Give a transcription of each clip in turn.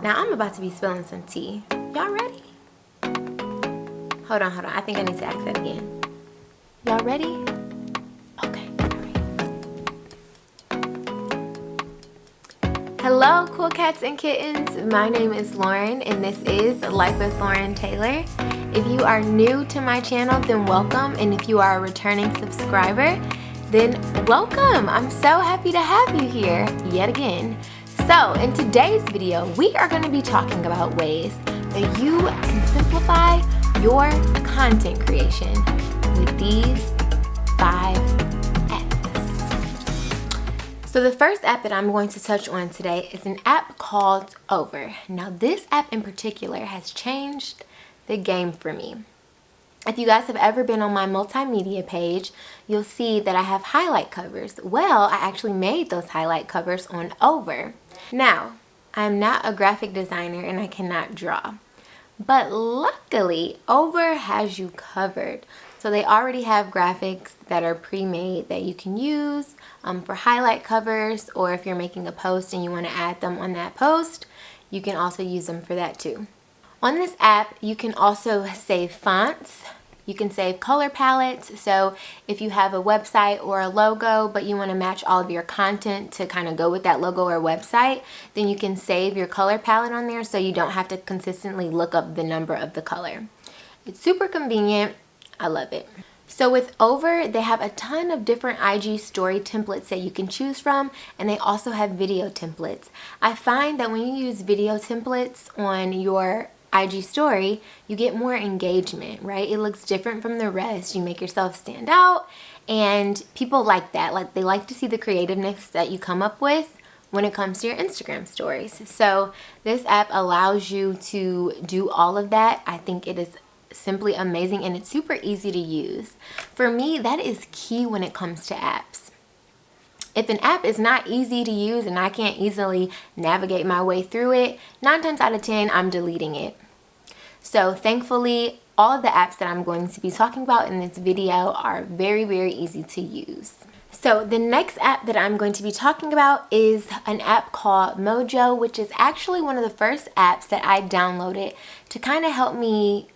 Now I'm about to be spilling some tea. Y'all ready? Hold on. I think I need to ask that again. Y'all ready? Okay, all right. Hello, cool cats and kittens. My name is Lauren, and this is Life with Lauren Taylor. If you are new to my channel, then welcome. And if you are a returning subscriber, then welcome. I'm so happy to have you here yet again. So in today's video, we are going to be talking about ways that you can simplify your content creation with these 5 apps. So the first app that I'm going to touch on today is an app called Over. Now this app in particular has changed the game for me. If you guys have ever been on my multimedia page, you'll see that I have highlight covers. Well, I actually made those highlight covers on Over. Now, I'm not a graphic designer and I cannot draw, but luckily Over has you covered. So they already have graphics that are pre-made that you can use for highlight covers, or if you're making a post and you want to add them on that post, you can also use them for that too. On this app, you can also save fonts. You can save color palettes. So if you have a website or a logo, but you want to match all of your content to kind of go with that logo or website, then you can save your color palette on there so you don't have to consistently look up the number of the color. It's super convenient. I love it. So with Over, they have a ton of different IG story templates that you can choose from, and they also have video templates. I find that when you use video templates on your IG story, you get more engagement, right? It looks different from the rest. You make yourself stand out, and people like that. Like, they like to see the creativeness that you come up with when it comes to your Instagram stories. So this app allows you to do all of that. I think it is simply amazing, and it's super easy to use. For me, that is key when it comes to apps. If an app is not easy to use and I can't easily navigate my way through it, 9 times out of 10, I'm deleting it. So thankfully, all of the apps that I'm going to be talking about in this video are very, very easy to use. So the next app that I'm going to be talking about is an app called MeJoe, which is actually one of the first apps that I downloaded to kind of help me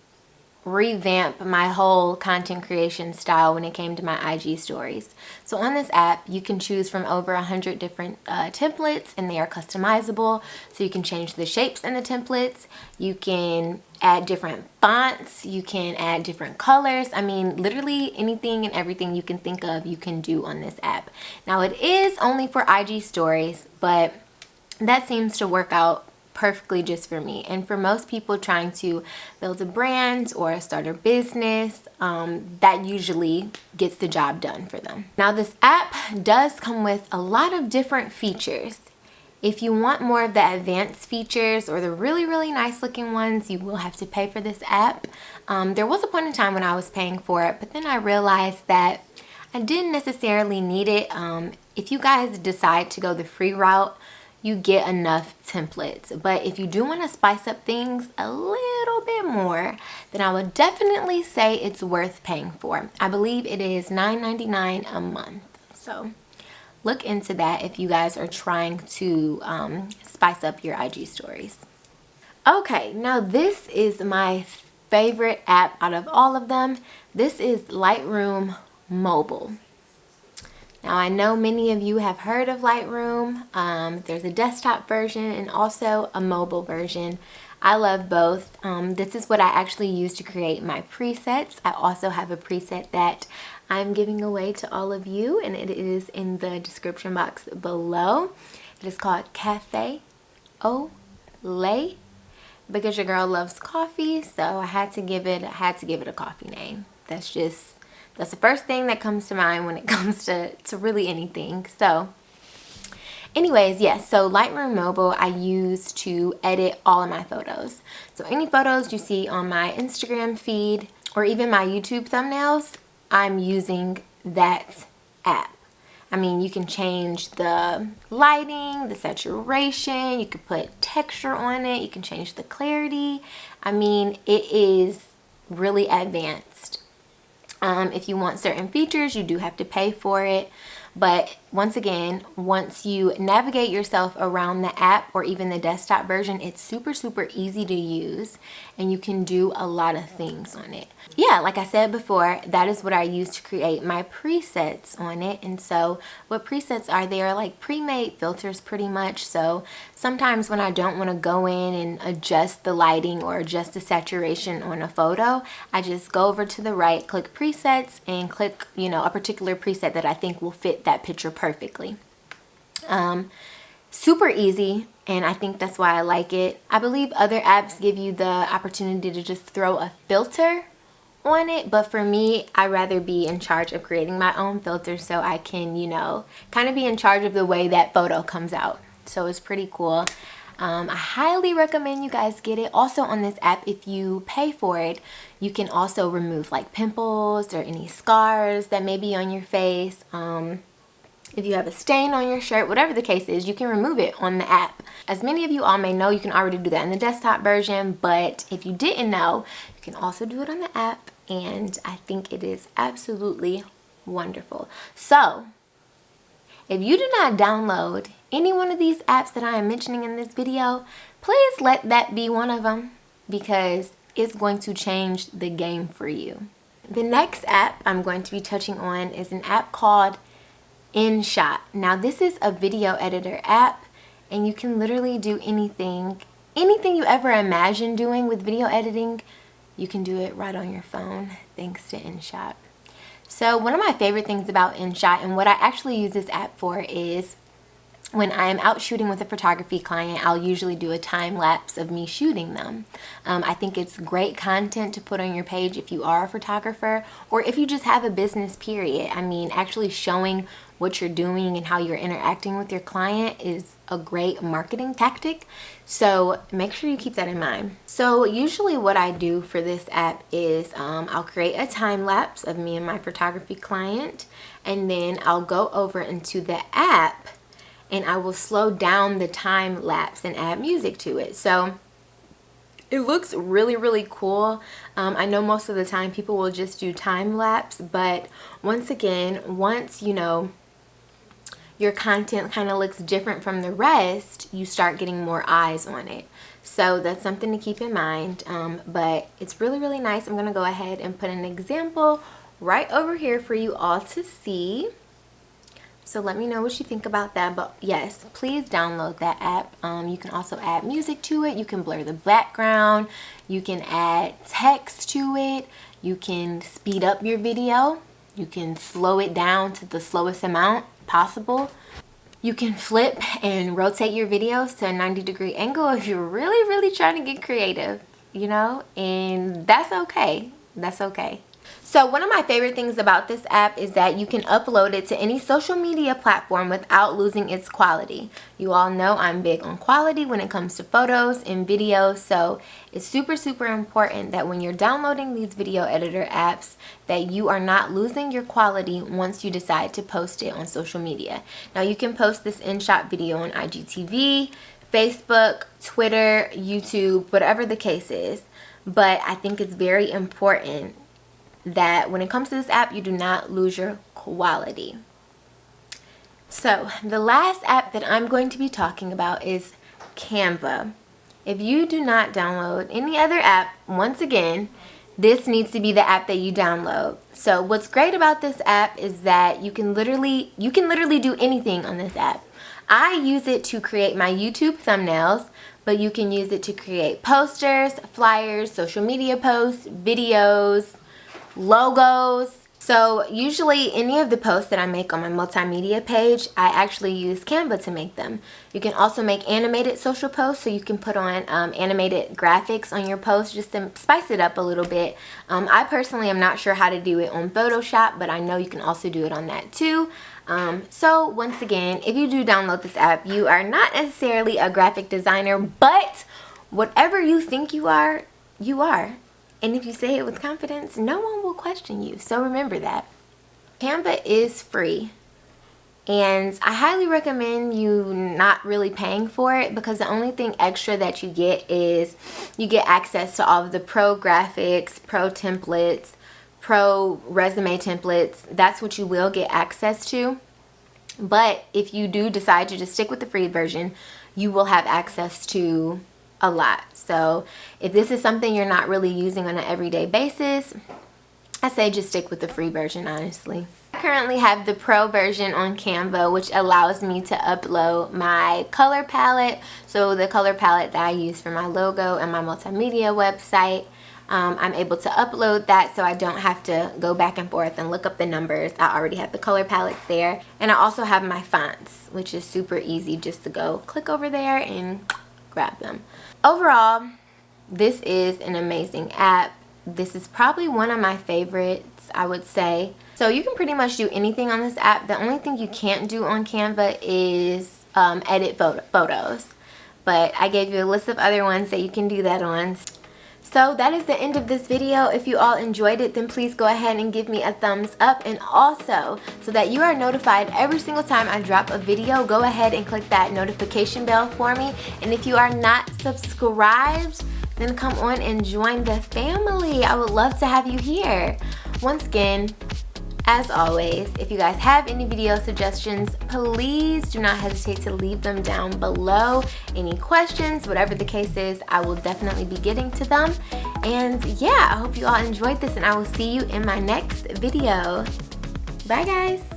revamp my whole content creation style when it came to my IG stories. So on this app, you can choose from over 100 different templates, and they are customizable. So you can change the shapes in the templates. You can add different fonts. You can add different colors. I mean, literally anything and everything you can think of, you can do on this app. Now it is only for IG stories, but that seems to work out perfectly just for me, and for most people trying to build a brand or start a business, that usually gets the job done for them. Now this app does come with a lot of different features. If you want more of the advanced features or the really, really nice looking ones, you will have to pay for this app. There was a point in time when I was paying for it, but then I realized that I didn't necessarily need it. If you guys decide to go the free route, you get enough templates. But if you do want to spice up things a little bit more, then I would definitely say it's worth paying for. I believe it is $9.99 a month. So look into that if you guys are trying to spice up your IG stories. Okay, now this is my favorite app out of all of them. This is Lightroom Mobile. Now I know many of you have heard of Lightroom. There's a desktop version and also a mobile version. I love both. This is what I actually use to create my presets. I also have a preset that I'm giving away to all of you, and it is in the description box below. It is called Cafe Au Lait, because your girl loves coffee, so I had to give it a coffee name. That's the first thing that comes to mind when it comes to really anything. So anyways, yes, so Lightroom Mobile I use to edit all of my photos. So any photos you see on my Instagram feed or even my YouTube thumbnails, I'm using that app. I mean, you can change the lighting, the saturation, you can put texture on it, you can change the clarity. I mean, it is really advanced. If you want certain features, you do have to pay for it, but once again, once you navigate yourself around the app or even the desktop version, it's super easy to use and you can do a lot of things on it. Yeah, like I said before, that is what I use to create my presets on it. And so what presets are, they are like pre-made filters pretty much. So sometimes when I don't want to go in and adjust the lighting or adjust the saturation on a photo, I just go over to the right, click presets, and click, you know, a particular preset that I think will fit that picture perfectly. Super easy, and I think that's why I like it. I believe other apps give you the opportunity to just throw a filter on it, but for me, I'd rather be in charge of creating my own filter so I can, you know, kind of be in charge of the way that photo comes out. So it's pretty cool. I highly recommend you guys get it. Also on this app, if you pay for it, you can also remove like pimples or any scars that may be on your face. If you have a stain on your shirt, whatever the case is, you can remove it on the app. As many of you all may know, you can already do that in the desktop version, but if you didn't know, you can also do it on the app, and I think it is absolutely wonderful. So, if you do not download any one of these apps that I am mentioning in this video, please let that be one of them, because it's going to change the game for you. The next app I'm going to be touching on is an app called Inshop. Now this is a video editor app, and you can literally do anything you ever imagine doing with video editing, you can do it right on your phone thanks to Inshop. So one of my favorite things about Inshop, and what I actually use this app for, is when I am out shooting with a photography client, I'll usually do a time lapse of me shooting them. I think it's great content to put on your page if you are a photographer, or if you just have a business period. I mean, actually showing what you're doing and how you're interacting with your client is a great marketing tactic. So make sure you keep that in mind. So usually what I do for this app is I'll create a time lapse of me and my photography client, and then I'll go over into the app and I will slow down the time lapse and add music to it. So it looks really cool. I know most of the time people will just do time lapse, but once again, once you know your content kind of looks different from the rest, you start getting more eyes on it. So that's something to keep in mind, but it's really nice. I'm gonna go ahead and put an example right over here for you all to see. So let me know what you think about that. But yes, please download that app. You can also add music to it. You can blur the background. You can add text to it. You can speed up your video. You can slow it down to the slowest amount possible. You can flip and rotate your videos to a 90-degree angle if you're really trying to get creative, you know, and that's okay. That's okay. So one of my favorite things about this app is that you can upload it to any social media platform without losing its quality. You all know I'm big on quality when it comes to photos and videos, so it's super important that when you're downloading these video editor apps that you are not losing your quality once you decide to post it on social media. Now you can post this InShot video on IGTV, Facebook, Twitter, YouTube, whatever the case is, but I think it's very important that when it comes to this app, you do not lose your quality. So the last app that I'm going to be talking about is Canva. If you do not download any other app, once again, this needs to be the app that you download. So what's great about this app is that you can literally do anything on this app. I use it to create my YouTube thumbnails, but you can use it to create posters, flyers, social media posts, videos, logos. So usually any of the posts that I make on my multimedia page, I actually use Canva to make them. You can also make animated social posts, so you can put on animated graphics on your post just to spice it up a little bit. I personally am not sure how to do it on Photoshop, but I know you can also do it on that too. So once again, if you do download this app, you are not necessarily a graphic designer, but whatever you think you are, you are. And if you say it with confidence, no one will question you. So remember that. Canva is free. And I highly recommend you not really paying for it, because the only thing extra that you get is you get access to all of the pro graphics, pro templates, pro resume templates. That's what you will get access to. But if you do decide to just stick with the free version, you will have access to a lot. So if this is something you're not really using on an everyday basis, I say just stick with the free version, honestly. I currently have the pro version on Canva, which allows me to upload my color palette. So the color palette that I use for my logo and my multimedia website, I'm able to upload that so I don't have to go back and forth and look up the numbers. I already have the color palettes there. And I also have my fonts, which is super easy just to go click over there and grab them. Overall, this is an amazing app. This is probably one of my favorites, I would say. So you can pretty much do anything on this app. The only thing you can't do on Canva is edit photos. But I gave you a list of other ones that you can do that on. So that is the end of this video. If you all enjoyed it, then please go ahead and give me a thumbs up. And also, so that you are notified every single time I drop a video, go ahead and click that notification bell for me. And if you are not subscribed, then come on and join the family. I would love to have you here. Once again, as always, if you guys have any video suggestions, please do not hesitate to leave them down below. Any questions, whatever the case is, I will definitely be getting to them. And yeah, I hope you all enjoyed this, and I will see you in my next video. Bye guys.